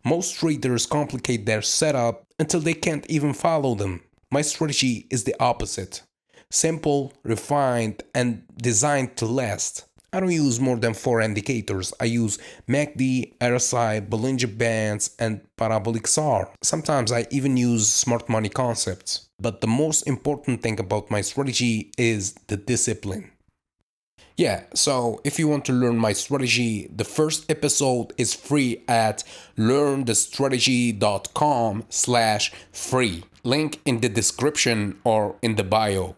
Most traders complicate their setup until they can't even follow them. My strategy is the opposite. Simple, refined, and designed to last. I don't use more than 4 indicators. I use MACD, RSI, Bollinger Bands, and Parabolic SAR. Sometimes I even use smart money concepts. But the most important thing about my strategy is the discipline. Yeah, so if you want to learn my strategy, the first episode is free at learnthestrategy.com/free. Link in the description or in the bio.